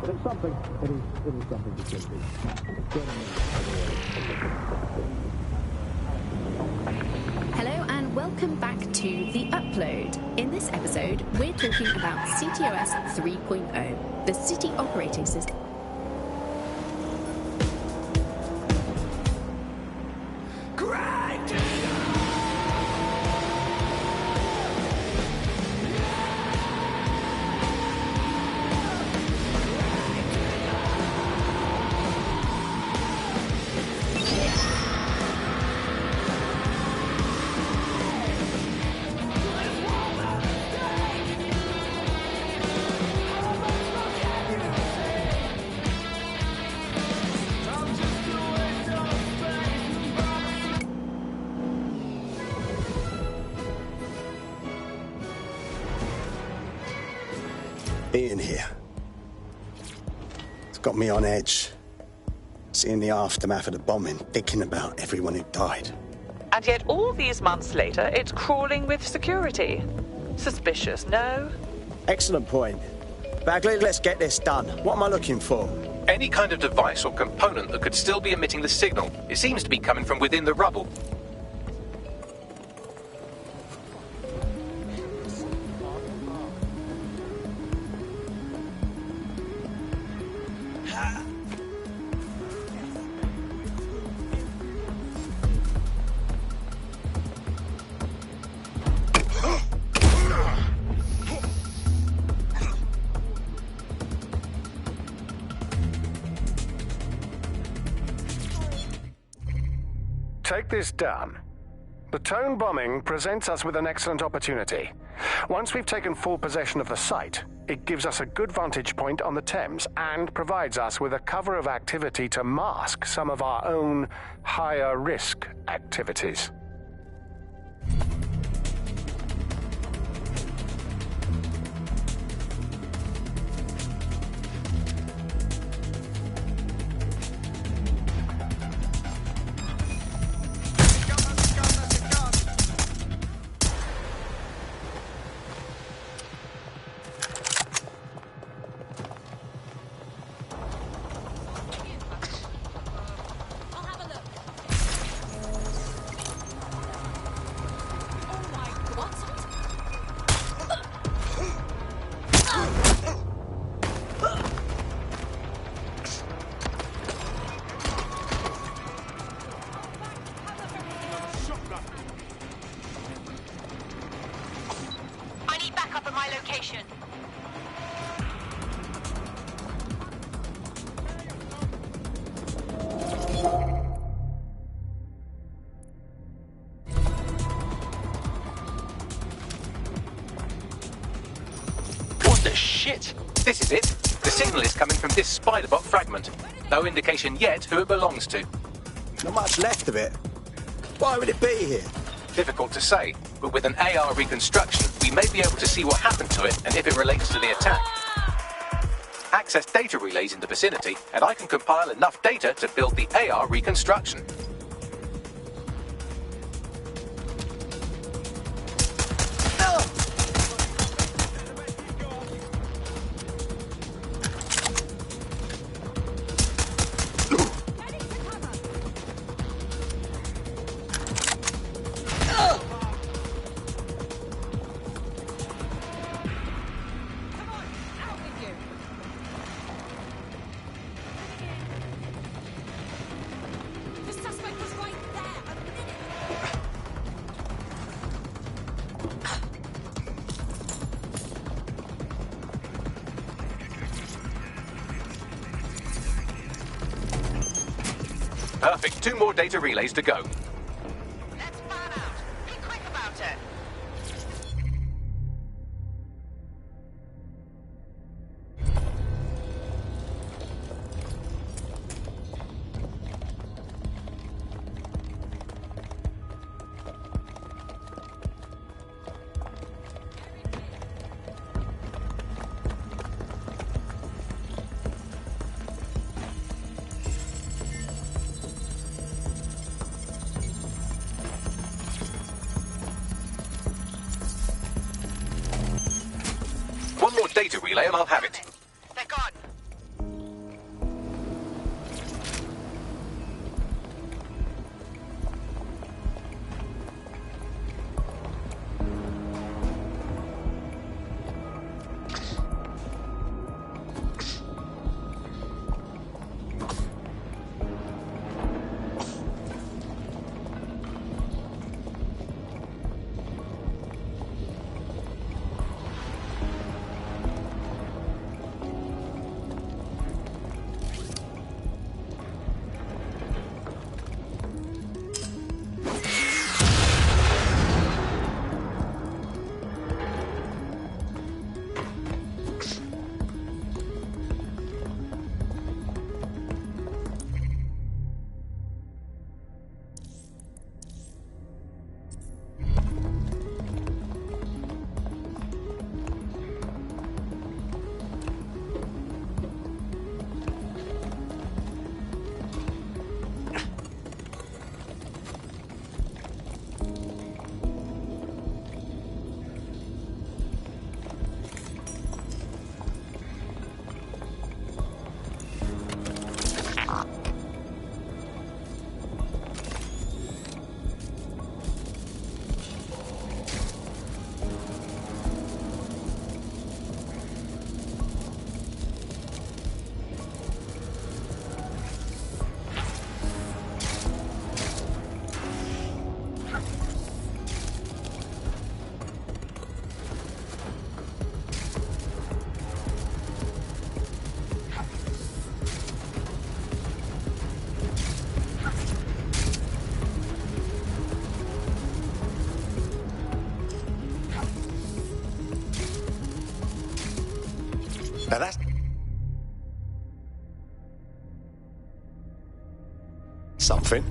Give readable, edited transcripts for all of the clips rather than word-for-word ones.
But it's something. It is something to should be. Hello and welcome back to The Upload. In this episode, we're talking about CTOS 3.0, the City Operating System. Being here, it's got me on edge. Seeing the aftermath of the bombing, thinking about everyone who died. And yet all these months later, it's crawling with security. Suspicious, no? Excellent point. Bagley, let's get this done. What am I looking for? Any kind of device or component that could still be emitting the signal. It seems to be coming from within the rubble. Take this down. The Tone bombing presents us with an excellent opportunity. Once we've taken full possession of the site, it gives us a good vantage point on the Thames and provides us with a cover of activity to mask some of our own higher risk activities. Shit! This is it. The signal is coming from this Spiderbot fragment. No indication yet who it belongs to. Not much left of it. Why would it be here? Difficult to say, but with an AR reconstruction, we may be able to see what happened to it and if it relates to the attack. Access data relays in the vicinity, and I can compile enough data to build the AR reconstruction. Perfect. 2 more data relays to go. Let's fan out. Be quick about it. One more data relay and I'll have it. They're gone. Now that's... something.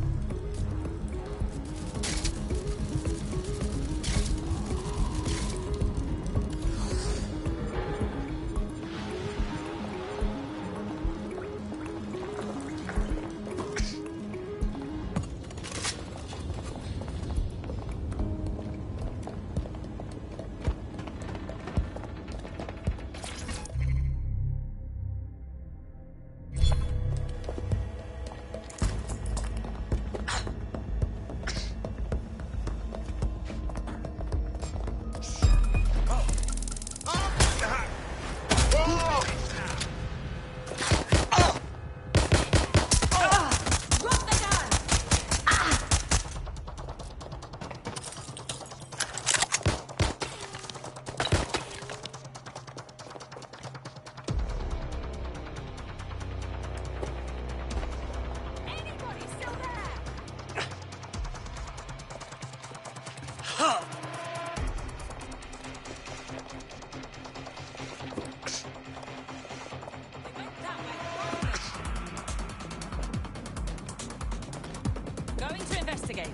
Going to investigate.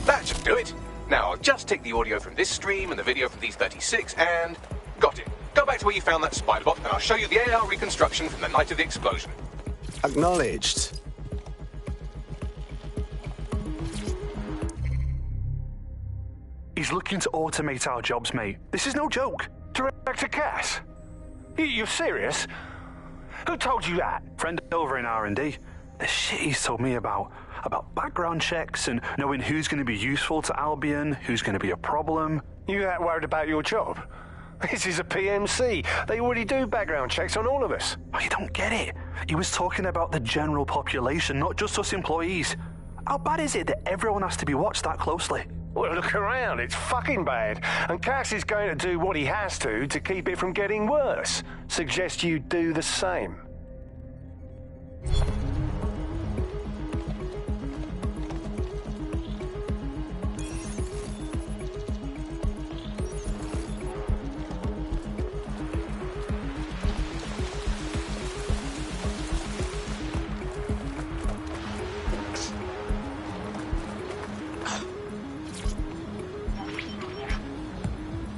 That should do it. Now, I'll just take the audio from this stream and the video from D36 and... got it. Go back to where you found that spider bot and I'll show you the AR reconstruction from the night of the explosion. Acknowledged. He's looking to automate our jobs, mate. This is no joke. Director Cass? You're serious? Who told you that? Friend over in R&D. The shit he's told me about background checks and knowing who's going to be useful to Albion, who's going to be a problem. You that worried about your job? This is a PMC. They already do background checks on all of us. Oh, you don't get it. He was talking about the general population, not just us employees. How bad is it that everyone has to be watched that closely? Well, look around. It's fucking bad. And Cass is going to do what he has to keep it from getting worse. Suggest you do the same.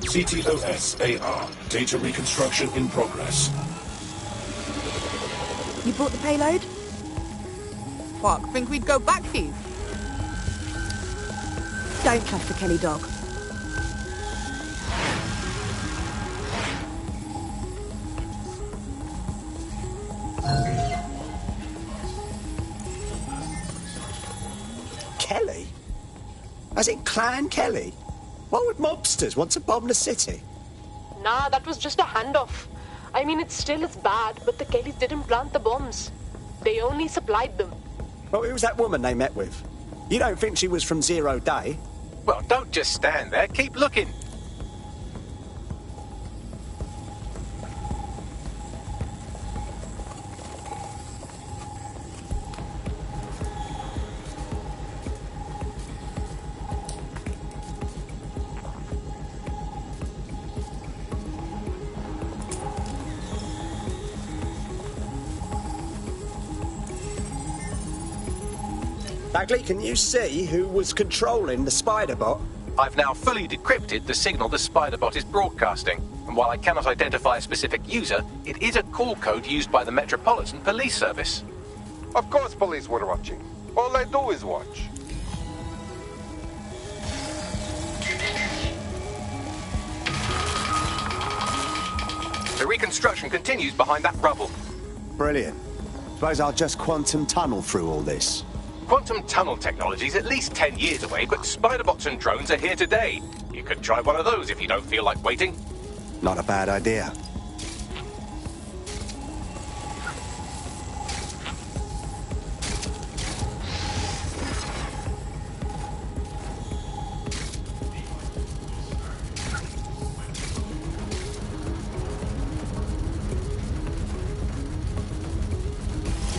CTOS-AR. Data reconstruction in progress. You brought the payload? Fuck, think we'd go back for you? Don't trust the Kelly dog. Kelly? As in Clan Kelly? Why would mobsters want to bomb the city? Nah, that was just a handoff. I mean, it's still as bad, but the Kellys didn't plant the bombs. They only supplied them. Well, who was that woman they met with? You don't think she was from Zero Day? Well, don't just stand there. Keep looking. Bagley, can you see who was controlling the spider bot? I've now fully decrypted the signal the Spiderbot is broadcasting, and while I cannot identify a specific user, it is a call code used by the Metropolitan Police Service. Of course police were watching. All they do is watch. The reconstruction continues behind that rubble. Brilliant. Suppose I'll just quantum tunnel through all this. Quantum tunnel technology is at least 10 years away, but Spiderbots and drones are here today. You could try one of those if you don't feel like waiting. Not a bad idea.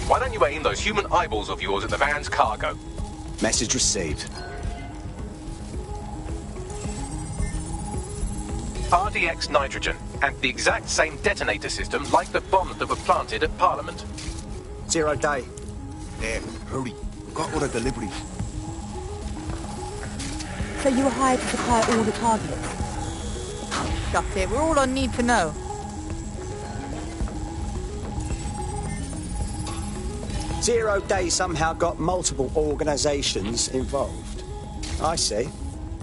Why don't you aim those human eyeballs of yours at the van's cargo? Message received. RDX nitrogen, and the exact same detonator system like the bombs that were planted at Parliament. Zero Day. There, hurry. We've got all the deliveries. So you were hired to supply all the targets? That's it. We're all on need to know. Zero Day somehow got multiple organisations involved. I see.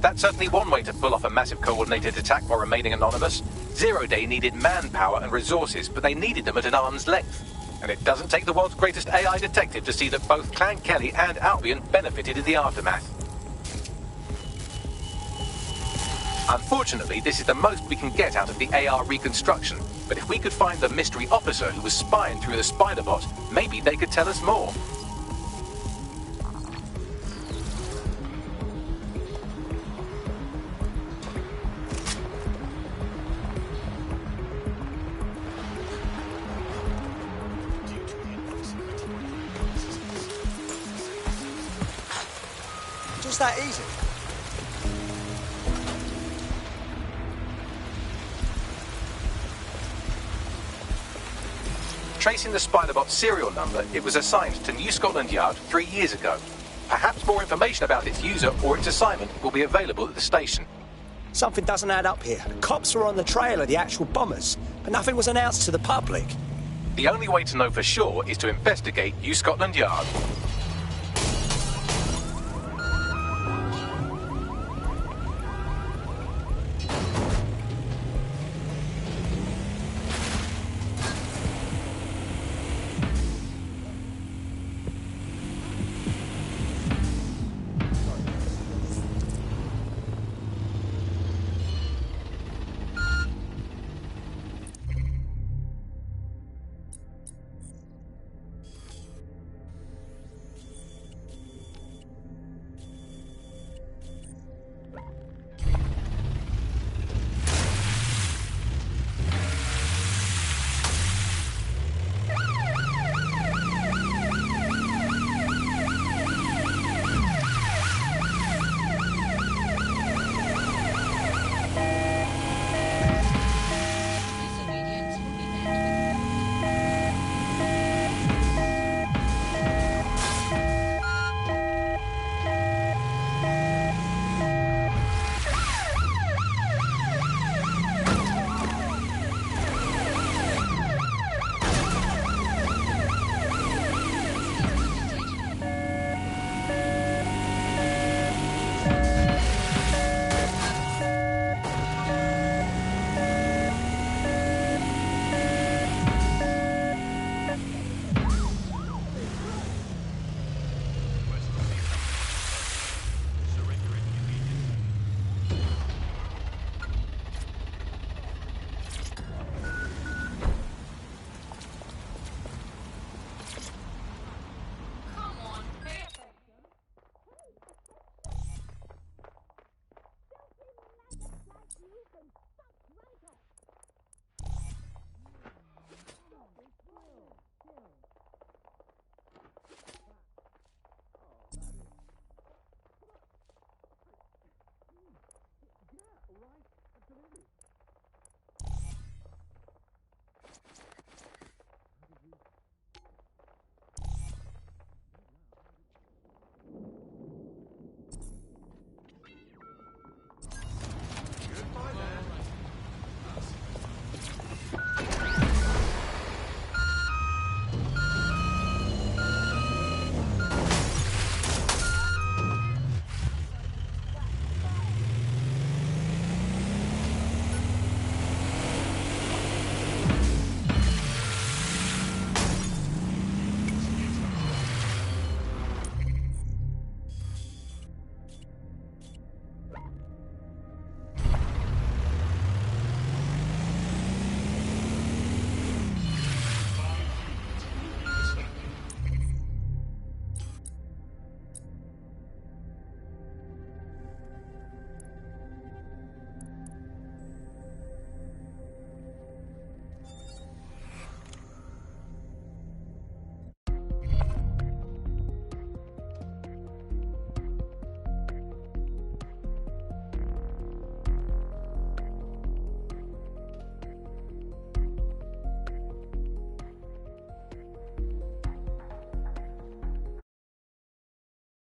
That's certainly one way to pull off a massive coordinated attack while remaining anonymous. Zero Day needed manpower and resources, but they needed them at an arm's length. And it doesn't take the world's greatest AI detective to see that both Clan Kelly and Albion benefited in the aftermath. Unfortunately, this is the most we can get out of the AR reconstruction. But if we could find the mystery officer who was spying through the Spiderbot, maybe they could tell us more. Just that easy. Tracing the Spiderbot serial number, it was assigned to New Scotland Yard 3 years ago. Perhaps more information about its user or its assignment will be available at the station. Something doesn't add up here. The cops were on the trail of the actual bombers, but nothing was announced to the public. The only way to know for sure is to investigate New Scotland Yard.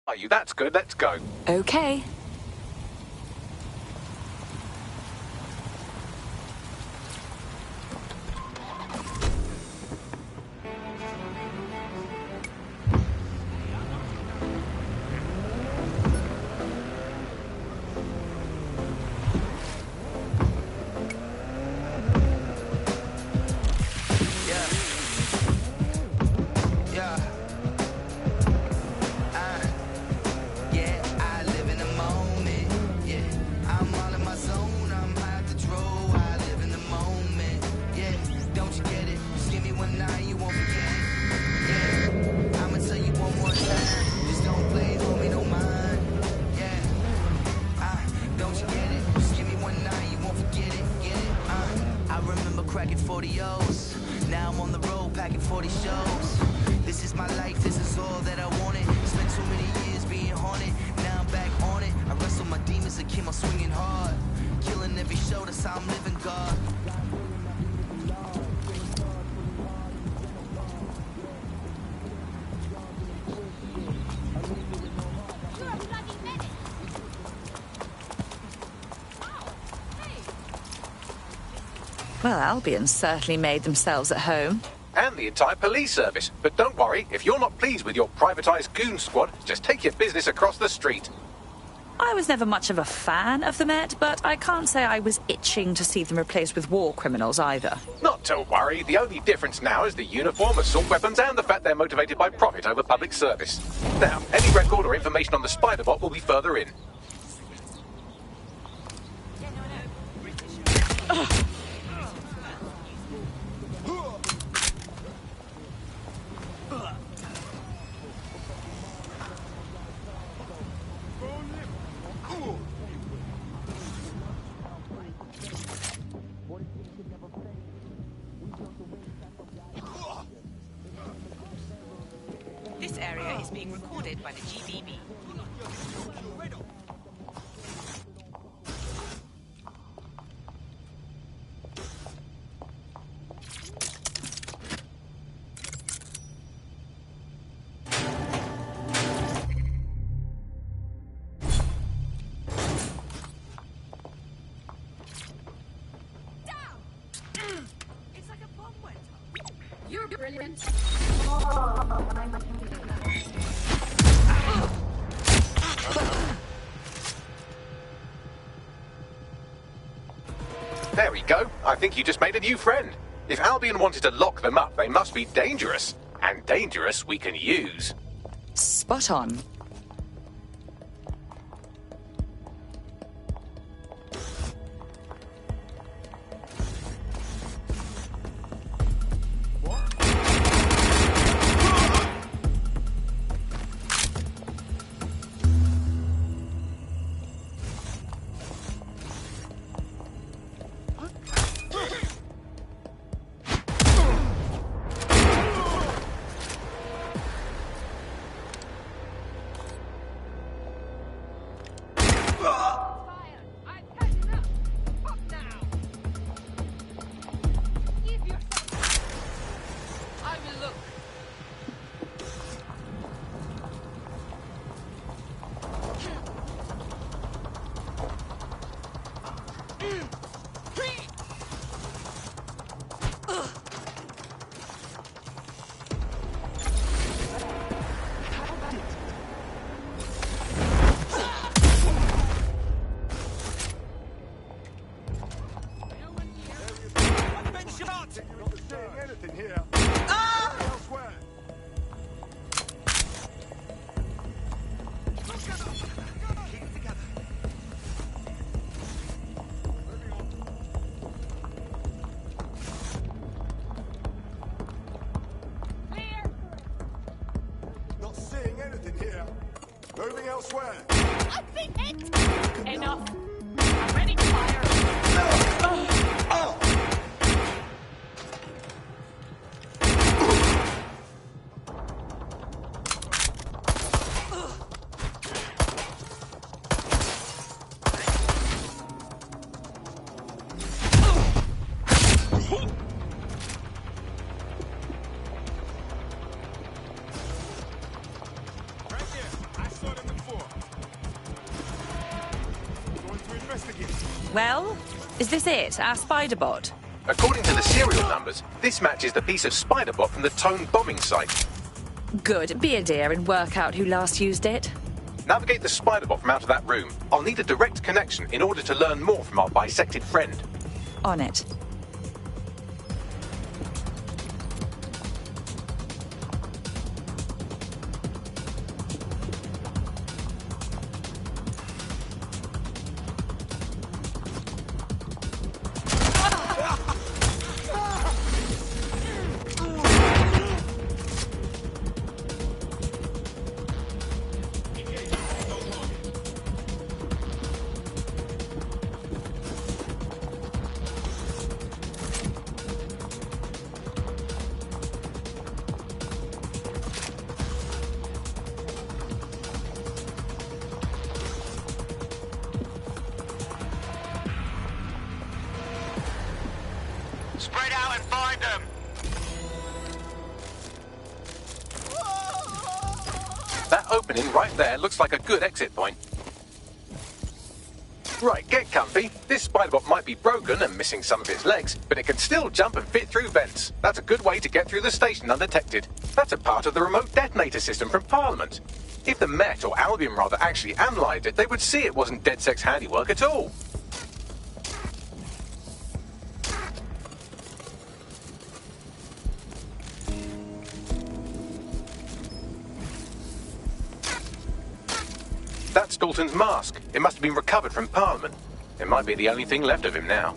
Are you? That's good. Let's go. Okay. cracking 40 O's. Now I'm on the road packing 40 shows. This is my life, this is all that I wanted. Spent too many years being haunted, now I'm back on it. I wrestle my demons and keep on swinging hard. Killing every show, that's how I'm living, God. Well, Albion certainly made themselves at home. And the entire police service. But don't worry, if you're not pleased with your privatised goon squad, just take your business across the street. I was never much of a fan of the Met, but I can't say I was itching to see them replaced with war criminals either. Not to worry, the only difference now is the uniform, assault weapons, and the fact they're motivated by profit over public service. Now, any record or information on the Spider-Bot will be further in. This area is being recorded by the GBB. It's like a bomb went off. You're brilliant. There we go. I think you just made a new friend. If Albion wanted to lock them up, they must be dangerous. And dangerous we can use. Spot on. Moving elsewhere. I've been hit! Enough. I'm ready to fire. I saw them Well, is this it, our spider bot? According to the serial numbers, this matches the piece of spider bot from the Tone bombing site. Good. Be a dear and work out who last used it. Navigate the spider bot from out of that room. I'll need a direct connection in order to learn more from our bisected friend. On it. Spread out and find them! That opening right there looks like a good exit point. Right, get comfy. This spiderbot might be broken and missing some of its legs, but it can still jump and fit through vents. That's a good way to get through the station undetected. That's a part of the remote detonator system from Parliament. If the Met, or Albion rather, actually analysed it, they would see it wasn't DedSec's handiwork at all. That's Dalton's mask. It must have been recovered from Parliament. It might be the only thing left of him now.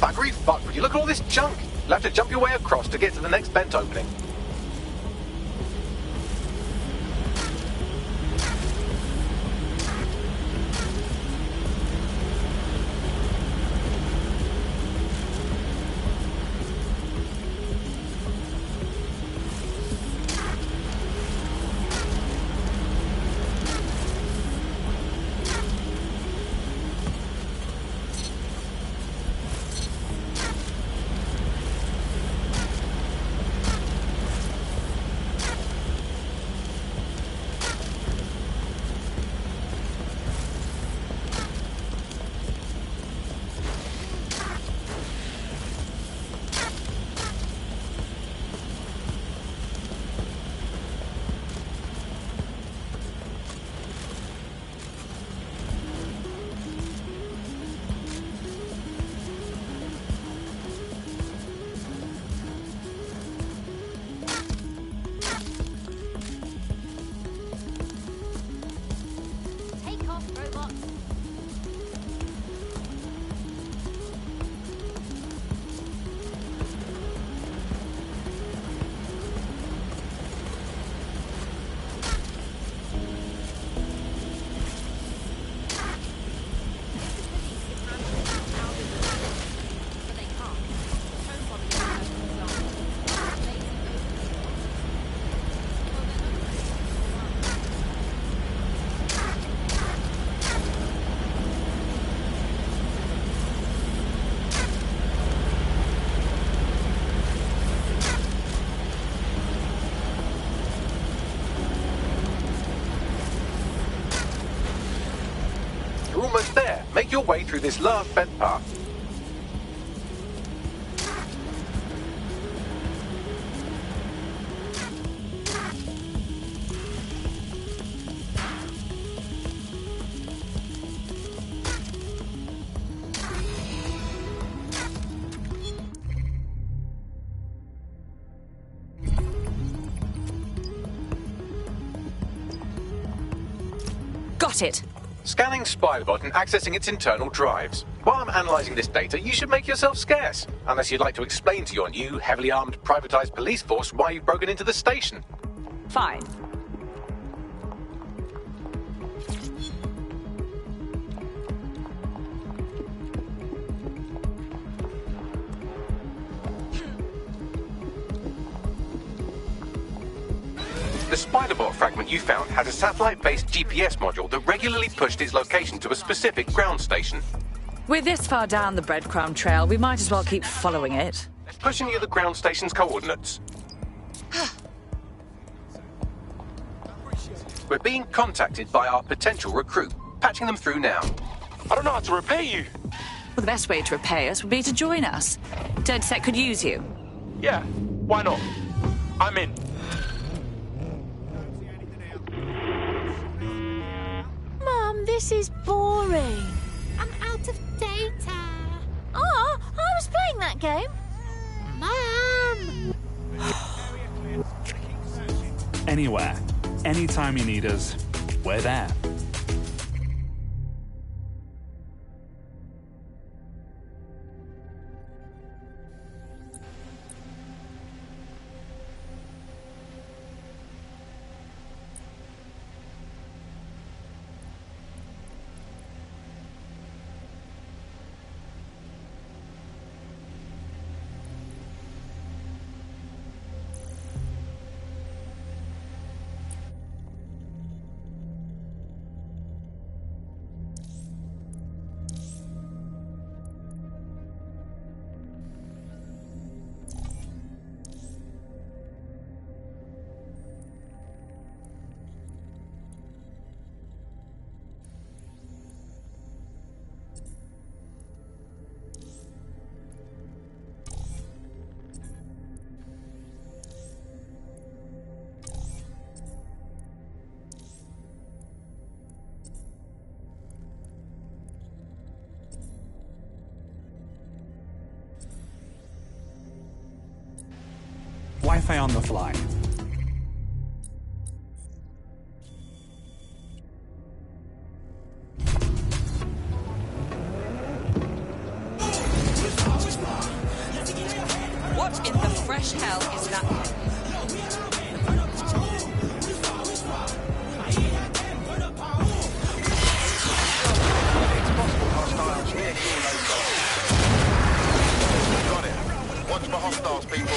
Buggery fuck, would you look at all this junk? You'll have to jump your way across to get to the next vent opening. You're almost there. Make your way through this last vent path. Got it. Scanning Spiderbot and accessing its internal drives. While I'm analysing this data, you should make yourself scarce. Unless you'd like to explain to your new, heavily armed, privatised police force why you've broken into the station. Fine. The Spiderbot fragment you found had a satellite-based GPS module that regularly pushed its location to a specific ground station. We're this far down the breadcrumb trail, we might as well keep following it. It's pushing you the ground station's coordinates. We're being contacted by our potential recruit. Patching them through now. I don't know how to repay you. Well, the best way to repay us would be to join us. DedSec could use you. Yeah, why not? I'm in. Mum, this is boring. I'm out of data. Oh, I was playing that game. Mum! Anywhere, anytime you need us, we're there. Wi-Fi on the fly. What in the fresh hell is that? Got it. Watch for hostiles, people.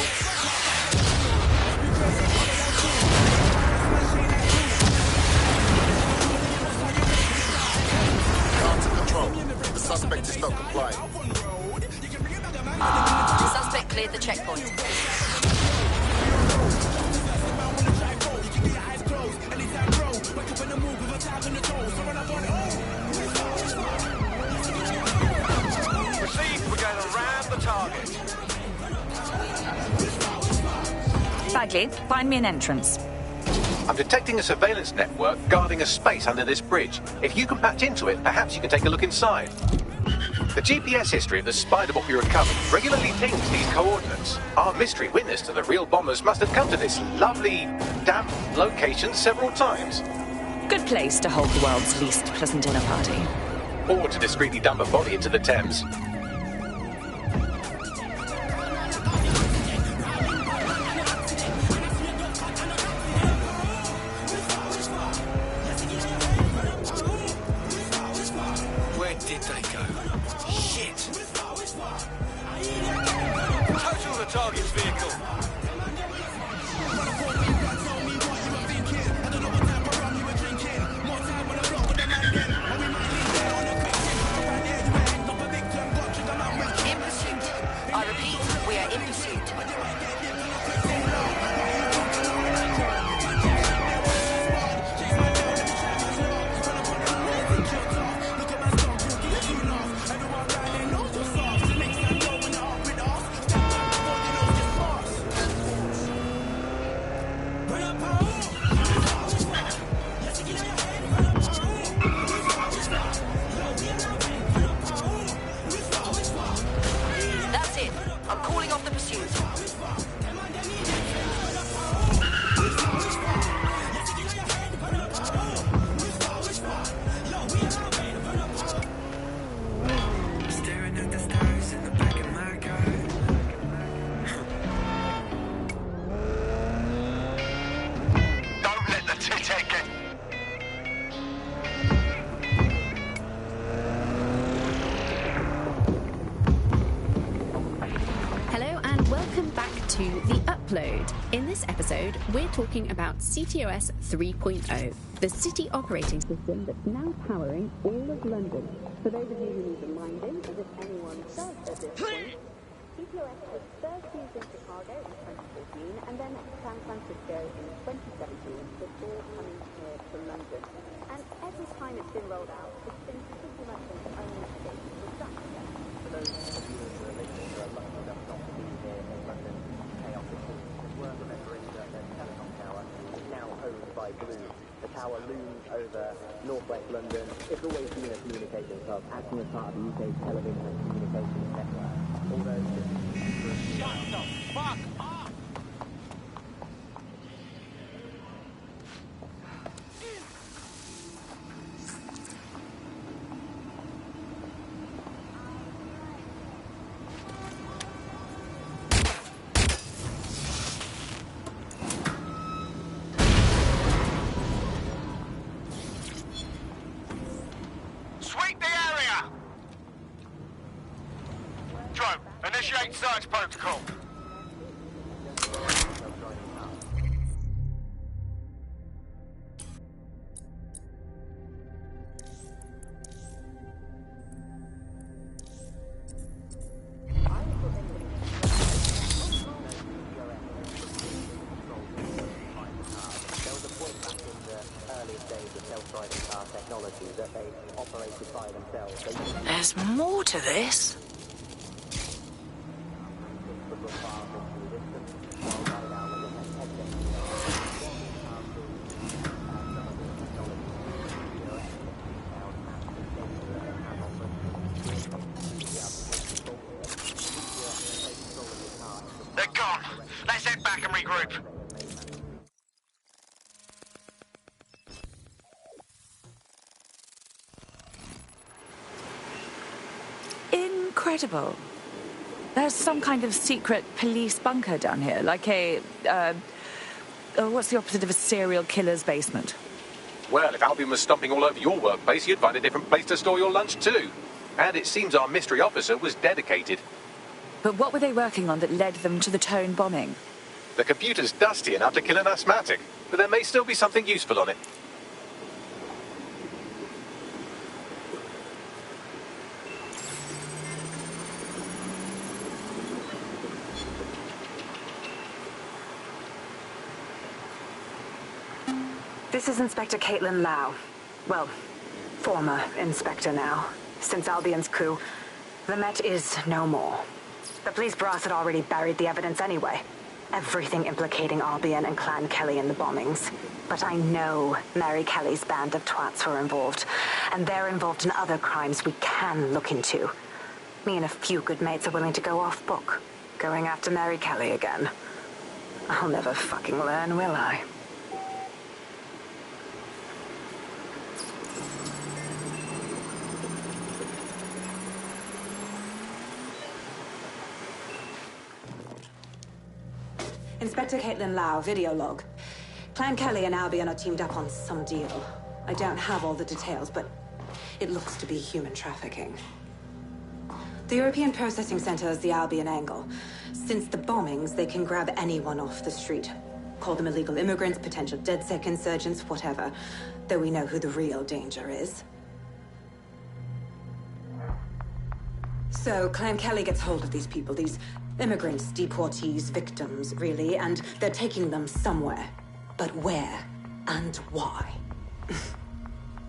The suspect is not complying. Suspect cleared the checkpoint. Proceed, we're going to ram the target. Bagley, find me an entrance. I'm detecting a surveillance network guarding a space under this bridge. If you can patch into it, perhaps you can take a look inside. The GPS history of the Spiderbot we recovered regularly pings these coordinates. Our mystery witness to the real bombers must have come to this lovely, damp location several times. Good place to hold the world's least pleasant dinner party. Or to discreetly dump a body into the Thames. Where did they go? Shit! Total the target's vehicle. In pursuit. I repeat, we are in pursuit. to The Upload. In this episode, we're talking about CTOS 3.0, the city operating system that's now powering all of London. For those of you who need reminding, as if anyone does at this point, CTOS was first used in Chicago in 2014 and then San Francisco in 2017 before coming here to London. And every time it's been rolled out, it's been pretty much an own state for some. For those of you who are listening who are lucky enough not to be here in London, chaotic, it's worth remembering that the telecom tower is now owned by Blue. The tower looms over northwest London. It's always been a communications hub, acting as part of the UK's television and communications network. Although... Shut the fuck up! Initiate search protocol. There's more to this. They're gone. Let's head back and regroup. Incredible. There's some kind of secret police bunker down here, like a, what's the opposite of a serial killer's basement? Well, if Albion was stomping all over your workplace, you'd find a different place to store your lunch too. And it seems our mystery officer was dedicated. But what were they working on that led them to the Tone bombing? The computer's dusty enough to kill an asthmatic, but there may still be something useful on it. This is Inspector Caitlin Lau. Well, former Inspector now. Since Albion's coup, the Met is no more. The police brass had already buried the evidence anyway. Everything implicating Albion and Clan Kelly in the bombings. But I know Mary Kelly's band of twats were involved, and they're involved in other crimes we can look into. Me and a few good mates are willing to go off book, going after Mary Kelly again. I'll never fucking learn, will I? Inspector Caitlin Lau, video log. Clan Kelly and Albion are teamed up on some deal. I don't have all the details, but it looks to be human trafficking. The European Processing Center is the Albion angle. Since the bombings, they can grab anyone off the street. Call them illegal immigrants, potential DedSec insurgents, whatever. Though we know who the real danger is. So, Clan Kelly gets hold of these people, these immigrants, deportees, victims, really, and they're taking them somewhere. But where and why?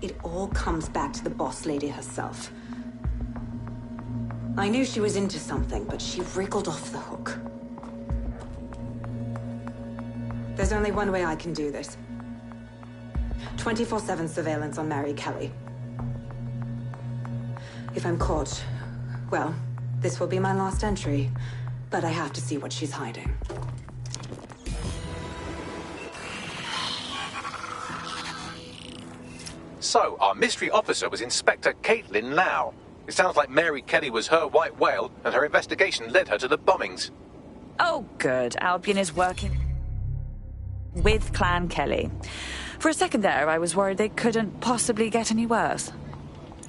It all comes back to the boss lady herself. I knew she was into something, but she wriggled off the hook. There's only one way I can do this. 24/7 surveillance on Mary Kelly. If I'm caught, well, this will be my last entry. But I have to see what she's hiding. So, our mystery officer was Inspector Caitlin Lau. It sounds like Mary Kelly was her white whale, and her investigation led her to the bombings. Oh, good. Albion is working with Clan Kelly. For a second there, I was worried they couldn't possibly get any worse.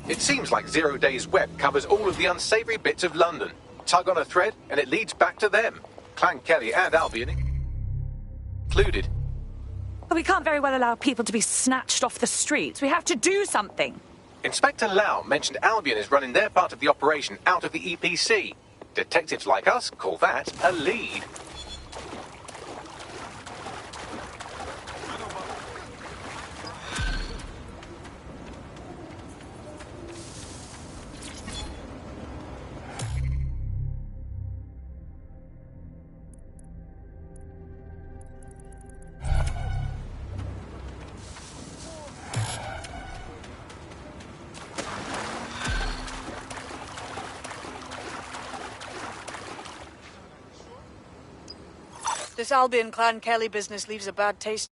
It seems like Zero Days Web covers all of the unsavory bits of London. Tug on a thread, and it leads back to them. Clan Kelly and Albion included. But we can't very well allow people to be snatched off the streets. We have to do something. Inspector Lau mentioned Albion is running their part of the operation out of the EPC. Detectives like us call that a lead. This Albion Clan Kelly business leaves a bad taste.